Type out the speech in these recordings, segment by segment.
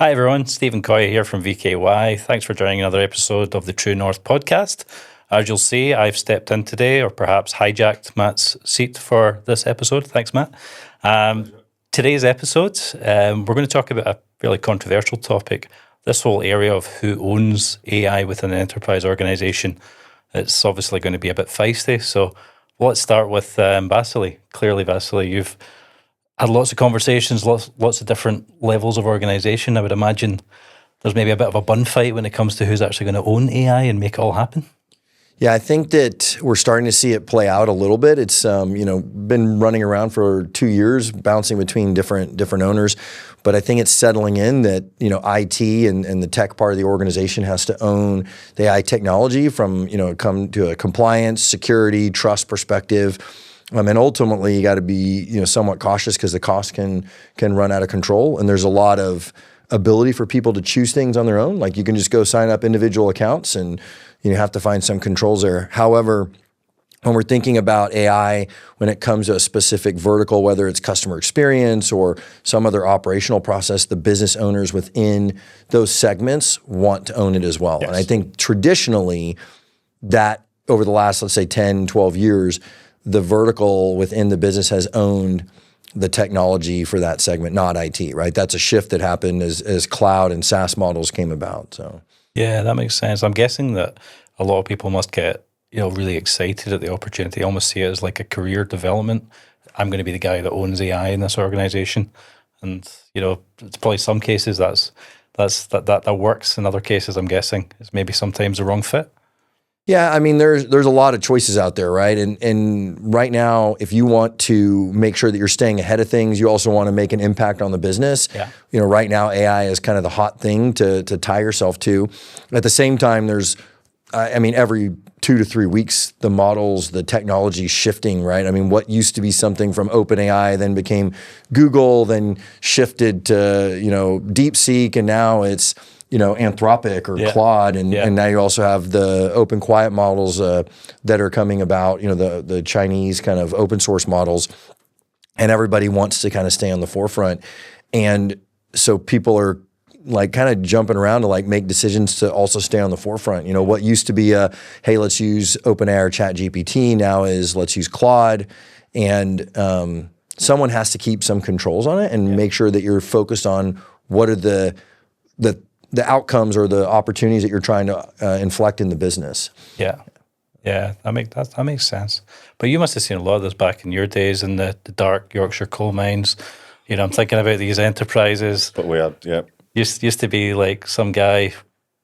Hi everyone, Stephen Coia here from VKY. Thanks for joining another episode of the True North podcast. As you'll see, I've stepped in today, or perhaps hijacked Matt's seat for this episode. Thanks, Matt. Today's episode, we're going to talk about a fairly controversial topic, this whole area of who owns AI within an enterprise organization. It's obviously going to be a bit feisty, so let's start with Vasili. Clearly, Vasili, you've had lots of conversations, lots of different levels of organization. I would imagine there's maybe a bit of a bun fight when it comes to who's actually going to own AI and make it all happen. Yeah, I think that we're starting to see it play out a little bit. It's been running around for 2 years, bouncing between different owners, but I think it's settling in that IT and the tech part of the organization has to own the AI technology from come to a compliance, security, trust perspective. And ultimately, you got to be somewhat cautious because the cost can run out of control, and there's a lot of ability for people to choose things on their own. Like you can just go sign up individual accounts, and you have to find some controls there. However, when we're thinking about AI, when it comes to a specific vertical, whether it's customer experience or some other operational process, the business owners within those segments want to own it as well. Yes. And I think traditionally that over the last, let's say 10, 12 years, the vertical within the business has owned the technology for that segment, not IT, right? That's a shift that happened as cloud and SaaS models came about. So yeah, that makes sense. I'm guessing that a lot of people must get really excited at the opportunity, almost see it as like a career development. I'm going to be the guy that owns AI in this organization, and it's probably some cases that works. In other cases, I'm guessing it's maybe sometimes the wrong fit. Yeah, I mean, there's a lot of choices out there, right? And right now, if you want to make sure that you're staying ahead of things, you also want to make an impact on the business. Yeah. Right now, AI is kind of the hot thing to tie yourself to. At the same time, there's, every 2 to 3 weeks, the models, the technology shifting, right? I mean, what used to be something from OpenAI then became Google, then shifted to, DeepSeek, and now it's Anthropic or Claude, and now you also have the open quiet models that are coming about, the Chinese kind of open source models, and everybody wants to kind of stay on the forefront. And so people are like kind of jumping around to like make decisions to also stay on the forefront. What used to be hey, let's use OpenAI or ChatGPT now is let's use Claude, and someone has to keep some controls on it and make sure that you're focused on what are the outcomes or the opportunities that you're trying to inflect in the business. Yeah, that makes sense. But you must have seen a lot of this back in your days in the dark Yorkshire coal mines. I'm thinking about these enterprises. But we had, used to be like some guy,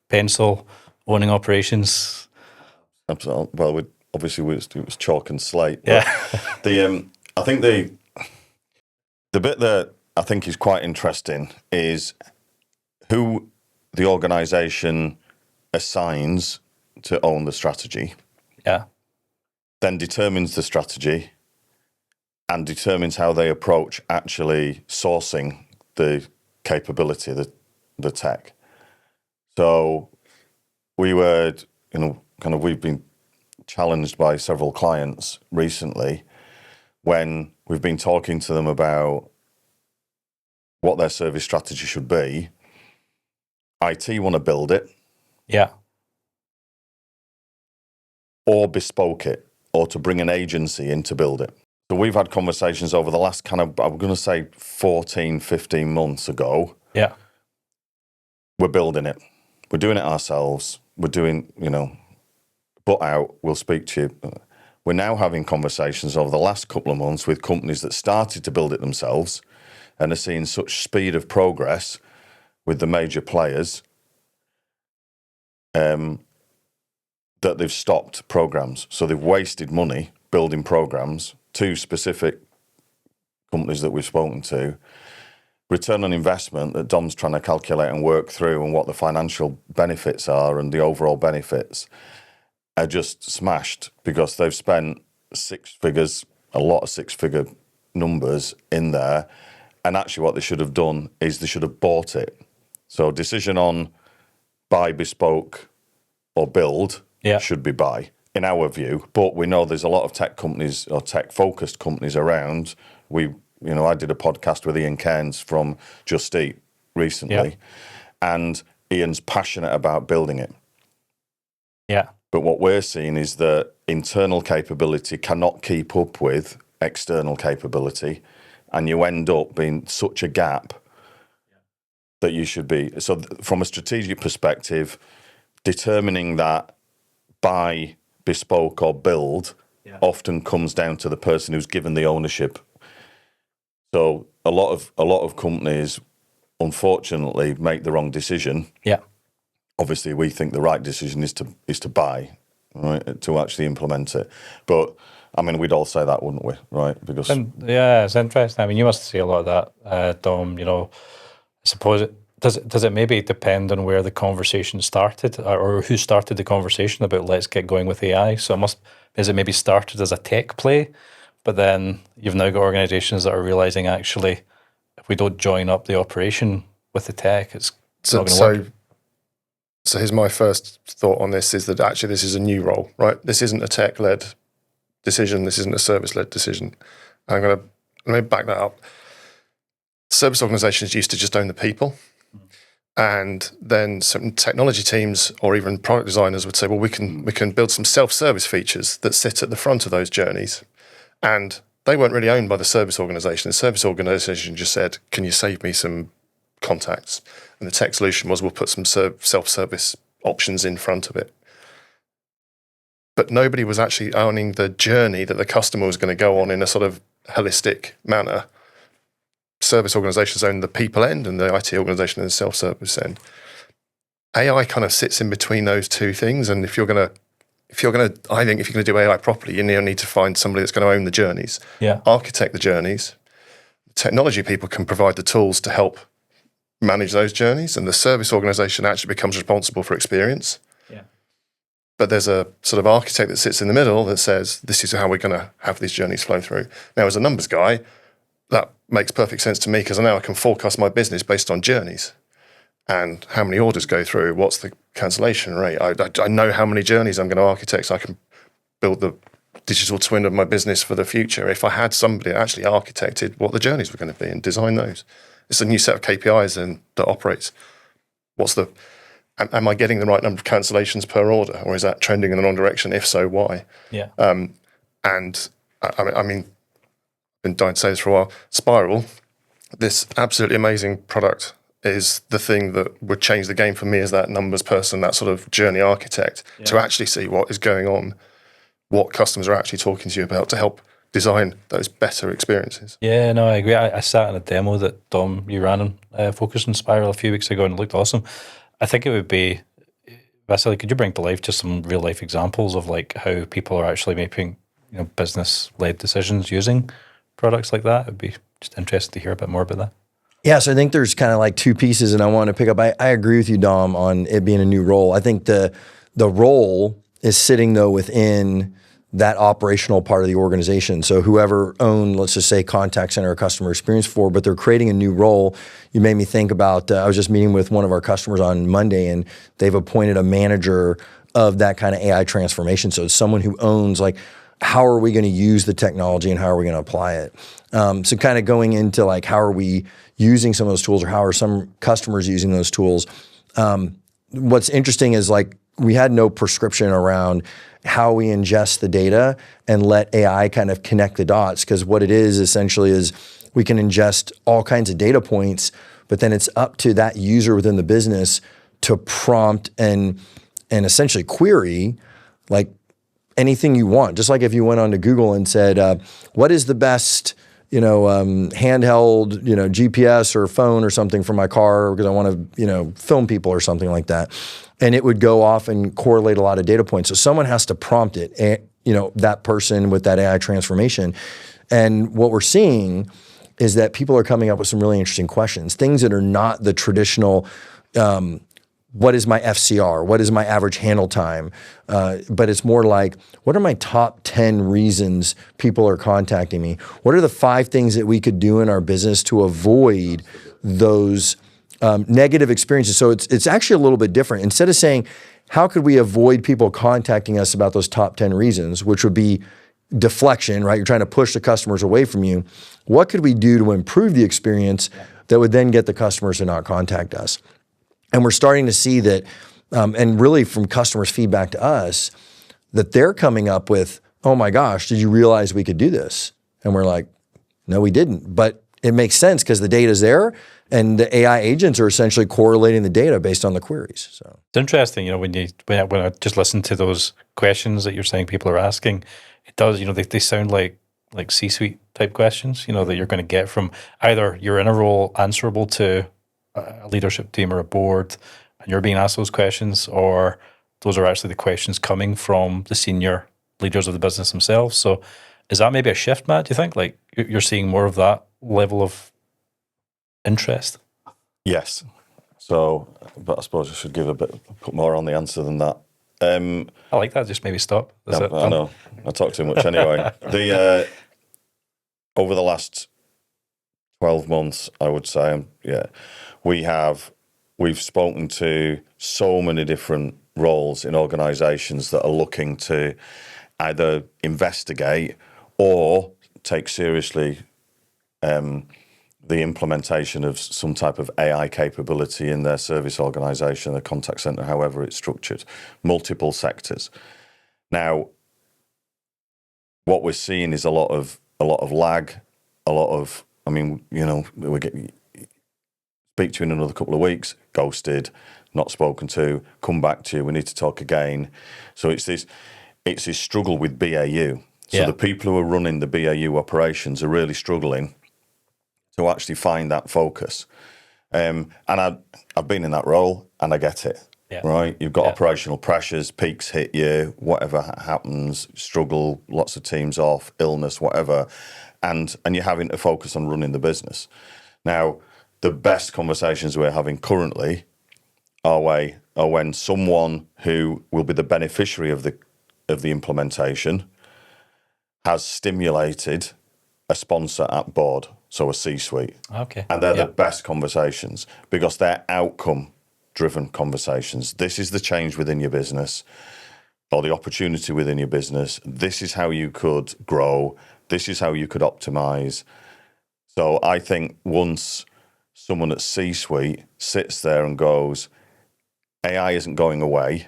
pencil, owning operations. Absolutely. Well, obviously it was chalk and slate. Yeah. I think the bit that I think is quite interesting is who the organization assigns to own the strategy. Yeah. Then determines the strategy and determines how they approach actually sourcing the capability, the tech. So we were, we've been challenged by several clients recently when we've been talking to them about what their service strategy should be. IT want to build it. Yeah. Or bespoke it, or to bring an agency in to build it. So we've had conversations over the last I'm going to say 14, 15 months ago. Yeah. We're building it. We're doing it ourselves. We're doing, butt out, we'll speak to you. We're now having conversations over the last couple of months with companies that started to build it themselves and are seeing such speed of progress with the major players that they've stopped programs. So they've wasted money building programs. 2 specific companies that we've spoken to, return on investment that Dom's trying to calculate and work through and what the financial benefits are and the overall benefits are just smashed because they've spent 6 figures, a lot of 6-figure numbers in there. And actually what they should have done is they should have bought it. So decision on buy bespoke or build should be buy, in our view. But we know there's a lot of tech companies or tech-focused companies around. I did a podcast with Ian Cairns from Just Eat recently, and Ian's passionate about building it. Yeah. But what we're seeing is that internal capability cannot keep up with external capability, and you end up being such a gap that you should be. So from a strategic perspective, determining that buy, bespoke or build often comes down to the person who's given the ownership. So a lot of companies, unfortunately, make the wrong decision. Yeah. Obviously, we think the right decision is to buy, right, to actually implement it. But I mean, we'd all say that, wouldn't we? Right? Because it's interesting. I mean, you must see a lot of that, Dom. You know, I suppose does it maybe depend on where the conversation started or who started the conversation about let's get going with AI? So is it maybe started as a tech play, but then you've now got organizations that are realizing actually if we don't join up the operation with the tech, it's not going to work. So here's my first thought on this is that actually this is a new role, right? This isn't a tech-led decision. This isn't a service-led decision. Let me back that up. Service organizations used to just own the people. And then some technology teams or even product designers would say, well, we can build some self-service features that sit at the front of those journeys. And they weren't really owned by the service organization. The service organization just said, can you save me some contacts? And the tech solution was, we'll put some self-service options in front of it. But nobody was actually owning the journey that the customer was going to go on in a sort of holistic manner. Service organizations own the people end and the IT organization and the self-service end. AI kind of sits in between those two things. And if you're going to do AI properly, you need to find somebody that's going to own the journeys, architect the journeys. Technology people can provide the tools to help manage those journeys, and the service organization actually becomes responsible for experience. Yeah. But there's a sort of architect that sits in the middle that says, this is how we're going to have these journeys flow through. Now, as a numbers guy, that makes perfect sense to me because now I can forecast my business based on journeys and how many orders go through, what's the cancellation rate. I know how many journeys I'm going to architect, so I can build the digital twin of my business for the future. If I had somebody that actually architected what the journeys were going to be and design those. It's a new set of KPIs that operates. Am I getting the right number of cancellations per order, or is that trending in the wrong direction? If so, why? Yeah. And I mean, I've been dying to say this for a while. Spiral, this absolutely amazing product, is the thing that would change the game for me as that numbers person, that sort of journey architect, to actually see what is going on, what customers are actually talking to you about to help design those better experiences. Yeah, no, I agree. I sat in a demo that Dom, you ran on Focus on Spiral a few weeks ago and it looked awesome. I think it would be, Vasili, could you bring to life just some real life examples of like how people are actually making business-led decisions using products like that? It'd be just interesting to hear a bit more about that. Yeah, so I think there's kind of like two pieces, and I want to pick up. I agree with you, Dom, on it being a new role. I think the role is sitting though within that operational part of the organization. So whoever owned, let's just say, contact center or customer experience for, but they're creating a new role. You made me think about, I was just meeting with one of our customers on Monday, and they've appointed a manager of that kind of AI transformation. So it's someone who owns, like, how are we going to use the technology and how are we going to apply it? So kind of going into like, how are we using some of those tools, or how are some customers using those tools? What's interesting is like, we had no prescription around how we ingest the data and let AI kind of connect the dots, because what it is essentially is we can ingest all kinds of data points, but then it's up to that user within the business to prompt and essentially query like anything you want. Just like if you went onto Google and said, what is the best handheld, GPS or phone or something for my car because I want to, film people or something like that. And it would go off and correlate a lot of data points. So someone has to prompt it, that person with that AI transformation. And what we're seeing is that people are coming up with some really interesting questions, things that are not the traditional, what is my FCR? What is my average handle time? But it's more like, what are my top 10 reasons people are contacting me? What are the 5 things that we could do in our business to avoid those negative experiences? So it's actually a little bit different. Instead of saying, how could we avoid people contacting us about those top 10 reasons, which would be deflection, right? You're trying to push the customers away from you. What could we do to improve the experience that would then get the customers to not contact us. And we're starting to see that, and really from customers' feedback to us, that they're coming up with, oh my gosh, did you realize we could do this? And we're like, no, we didn't. But it makes sense because the data's there and the AI agents are essentially correlating the data based on the queries. So it's interesting, you know, when I just listen to those questions that you're saying people are asking, it does, you know, they sound like C-suite type questions, you know, that you're going to get from either you're in a role answerable to a leadership team or a board and you're being asked those questions, or those are actually the questions coming from the senior leaders of the business themselves. So is that maybe a shift, Matt, do you think? Like you're seeing more of that level of interest? Yes. So, but I suppose I should put more on the answer than that. I like that. Just maybe stop. That's it. I know. I talk too much anyway. Over the last 12 months, I would say, we've spoken to so many different roles in organisations that are looking to either investigate or take seriously the implementation of some type of AI capability in their service organisation, their contact centre, however it's structured, multiple sectors. Now, what we're seeing is a lot of lag, I mean, you know, speak to you in another couple of weeks, ghosted, not spoken to, come back to you, we need to talk again. So it's this struggle with BAU. So the people who are running the BAU operations are really struggling to actually find that focus. And I've been in that role and I get it, right? You've got operational pressures, peaks hit you, whatever happens, struggle, lots of teams off, illness, whatever, and you're having to focus on running the business. Now, the best conversations we're having currently are when someone who will be the beneficiary of the implementation has stimulated a sponsor at board, so a C-suite. Okay. And they're the best conversations because they're outcome-driven conversations. This is the change within your business or the opportunity within your business. This is how you could grow. This is how you could optimize. So I think once someone at C-suite sits there and goes, AI isn't going away,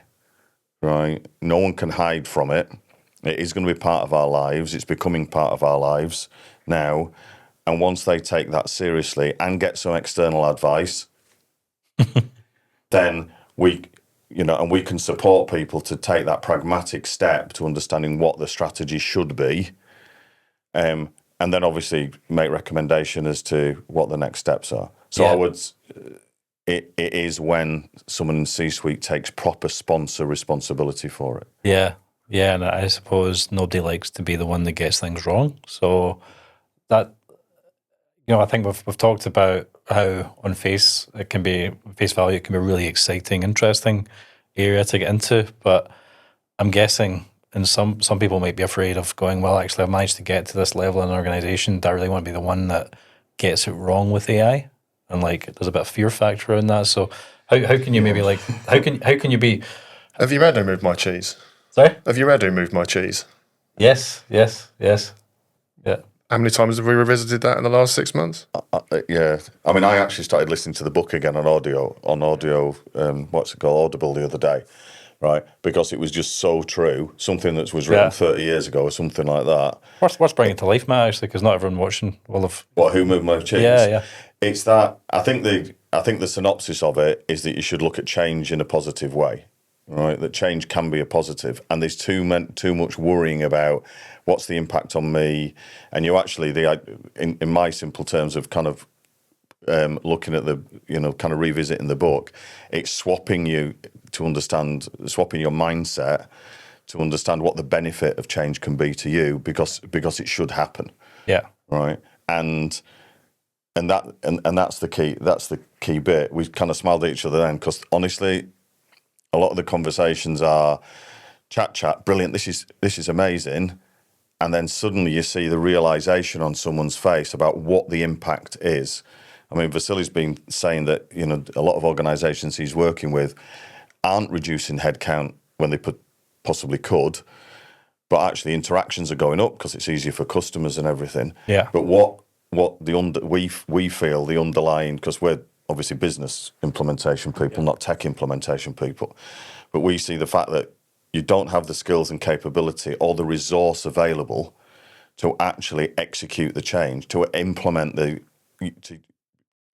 right? No one can hide from it. It is going to be part of our lives. It's becoming part of our lives now. And once they take that seriously and get some external advice, then we can support people to take that pragmatic step to understanding what the strategy should be. And then obviously make recommendation as to what the next steps are. So it is when someone in C-suite takes proper sponsor responsibility for it. Yeah. Yeah, and I suppose nobody likes to be the one that gets things wrong. So that, you know, I think we've talked about how on face value, it can be a really exciting, interesting area to get into. But I'm guessing, and some people might be afraid of going, well, actually, I've managed to get to this level in an organization. Do I really want to be the one that gets it wrong with AI? And like, there's a bit of fear factor in that. So how can you maybe like, how can you be? Have you read Who Moved My Cheese? Sorry? Have you read Who Moved My Cheese? Yes. Yeah. How many times have we revisited that in the last 6 months? Yeah. I mean, I actually started listening to the book again on audio, what's it called, Audible the other day, right? Because it was just so true. Something that was written 30 years ago or something like that. What's bringing it to life, Matt, actually, because not everyone watching will have... What, Who Moved My Cheese? Yeah. It's that, I think the synopsis of it is that you should look at change in a positive way. Right, that change can be a positive, and there's too much worrying about what's the impact on me. And you actually, in my simple terms of kind of looking at kind of revisiting the book, it's swapping your mindset to understand what the benefit of change can be to you, because it should happen. Yeah. Right, and that's the key. That's the key bit. We kind of smiled at each other then, because honestly, a lot of the conversations are chat, brilliant, this is amazing. And then suddenly you see the realization on someone's face about what the impact is. I mean, Vasili's been saying that, you know, a lot of organizations he's working with aren't reducing headcount when they possibly could, but actually interactions are going up because it's easier for customers and everything. Yeah. But what what we feel the underlying, because we're obviously business implementation people, not tech implementation people, but we see the fact that you don't have the skills and capability or the resource available to actually execute the change, to implement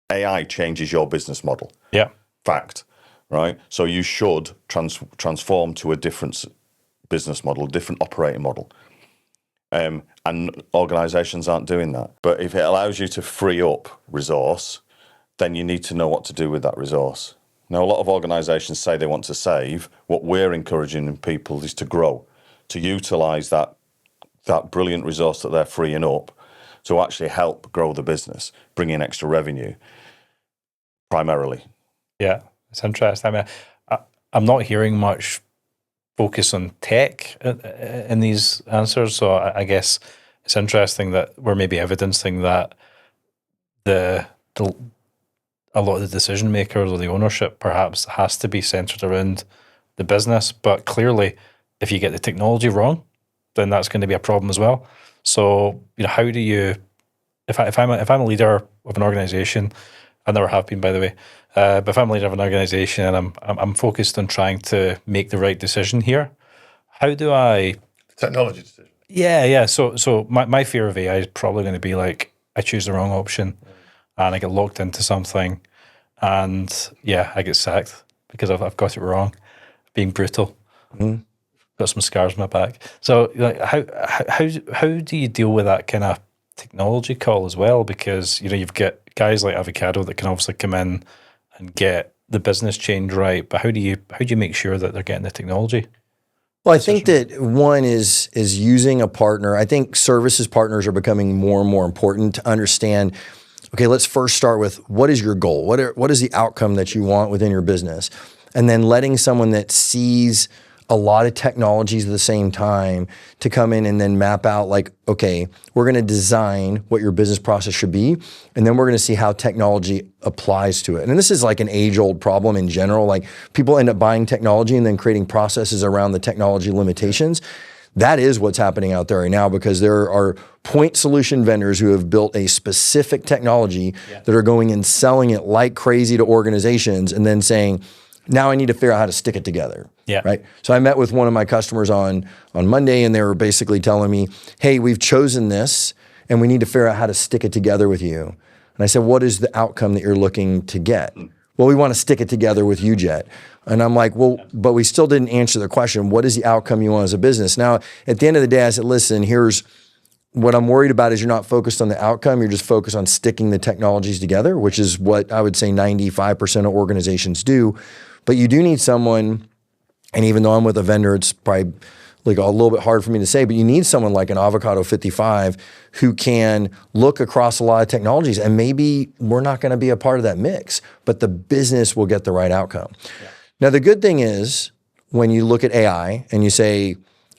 AI changes your business model. Yeah. Fact, right? So you should transform to a different business model, different operating model. And organizations aren't doing that. But if it allows you to free up resource, then you need to know what to do with that resource. Now, a lot of organizations say they want to save. What we're encouraging in people is to grow, to utilize that brilliant resource that they're freeing up to actually help grow the business, bring in extra revenue, primarily. Yeah, it's interesting. I mean, I'm not hearing much focus on tech in these answers, so I guess it's interesting that we're maybe evidencing that a lot of the decision makers or the ownership perhaps has to be centered around the business, but clearly, if you get the technology wrong, then that's going to be a problem as well. So, how do you, if I'm a leader of an organization, I never have been, by the way, but if I'm a leader of an organization and I'm focused on trying to make the right decision here, how do I? Technology decision. Yeah. So my fear of AI is probably going to be like I choose the wrong option, and I get locked into something, and I get sacked because I've got it wrong, being brutal. Mm-hmm. Got some scars on my back. So, how do you deal with that kind of technology call as well? Because you've got guys like Avocado that can obviously come in and get the business change right, but how do you make sure that they're getting the technology? Well, I think that one is using a partner. I think services partners are becoming more and more important to understand. Okay, let's first start with what is your goal? What is the outcome that you want within your business? And then letting someone that sees a lot of technologies at the same time to come in and then map out like, okay, we're going to design what your business process should be, and then we're going to see how technology applies to it. And this is like an age-old problem in general. Like people end up buying technology and then creating processes around the technology limitations. That is what's happening out there right now, because there are point solution vendors who have built a specific technology that are going and selling it like crazy to organizations and then saying, now I need to figure out how to stick it together. Yeah. Right. So I met with one of my customers on Monday, and they were basically telling me, hey, we've chosen this and we need to figure out how to stick it together with you. And I said, what is the outcome that you're looking to get? Well, we want to stick it together with UJET. And I'm like, well, but we still didn't answer the question. What is the outcome you want as a business? Now, at the end of the day, I said, listen, here's what I'm worried about is you're not focused on the outcome. You're just focused on sticking the technologies together, which is what I would say 95% of organizations do. But you do need someone, and even though I'm with a vendor, it's probably like a little bit hard for me to say, but you need someone like an Avocado55 who can look across a lot of technologies, and maybe we're not going to be a part of that mix, but the business will get the right outcome. Yeah. Now, the good thing is when you look at AI and you say,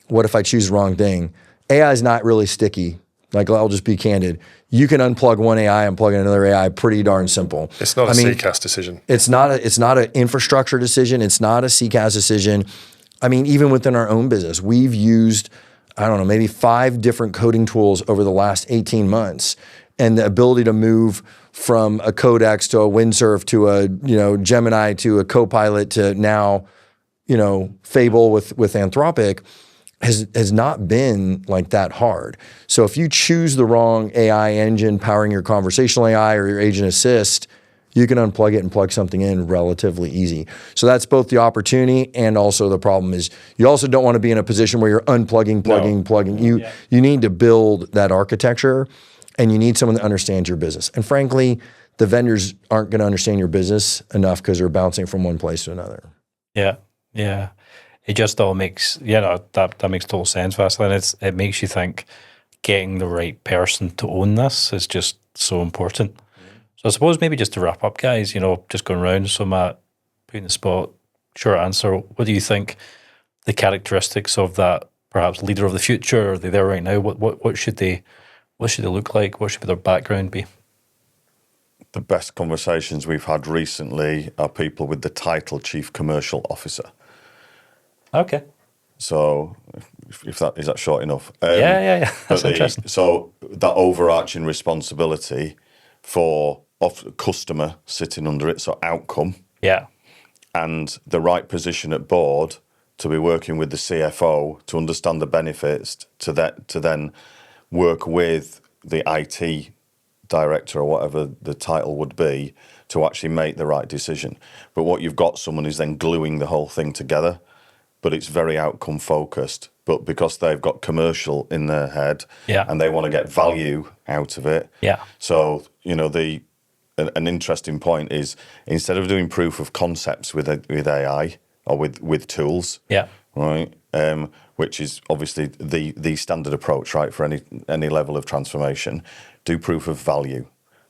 what if I choose the wrong thing? AI is not really sticky. Like, I'll just be candid. You can unplug one AI and plug in another AI pretty darn simple. It's not a CCaaS decision. It's not an infrastructure decision. It's not a CCaaS decision. I mean, even within our own business, we've used, I don't know, maybe 5 different coding tools over the last 18 months. And the ability to move from a Codex to a Windsurf to a Gemini to a Copilot to now, Fable with Anthropic has not been like that hard. So if you choose the wrong AI engine powering your conversational AI or your agent assist, you can unplug it and plug something in relatively easy. So that's both the opportunity and also the problem is you also don't want to be in a position where you're unplugging, plugging. You need to build that architecture, and you need someone that understands your business. And frankly, the vendors aren't going to understand your business enough because they're bouncing from one place to another. Yeah. It just all makes, that makes total sense, Vasili. And it makes you think getting the right person to own this is just so important. So I suppose maybe just to wrap up, guys, just going around. So Matt, putting the spot, short answer. What do you think the characteristics of that perhaps leader of the future? Are they there right now? What should they look like? What should their background be? The best conversations we've had recently are people with the title Chief Commercial Officer. Okay. So if that is that short enough. Yeah. That's interesting. So that overarching responsibility for customer sitting under it, so outcome, Yeah. and the right position at board to be working with the CFO to understand the benefits, to then work with the IT director or whatever the title would be to actually make the right decision. But what you've got someone is then gluing the whole thing together, but it's very outcome focused. But because they've got commercial in their head, Yeah. and they want to get value out of it, Yeah. so an interesting point is, instead of doing proof of concepts with AI or with tools, Yeah. right, which is obviously the standard approach, right, for any level of transformation, do proof of value,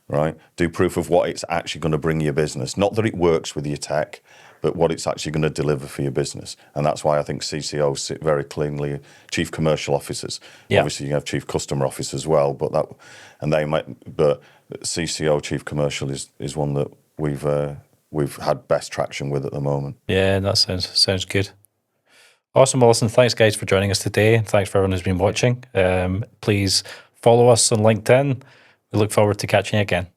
right? Do proof of what it's actually going to bring your business. Not that it works with your tech, but what it's actually going to deliver for your business. And that's why I think CCOs sit very cleanly, chief commercial officers. Yeah. Obviously, you have chief customer officer as well, but CCO, chief commercial, is one that we've had best traction with at the moment. Yeah, that sounds good. Awesome. Well, listen, thanks guys for joining us today. Thanks for everyone who's been watching. Please follow us on LinkedIn. We look forward to catching you again.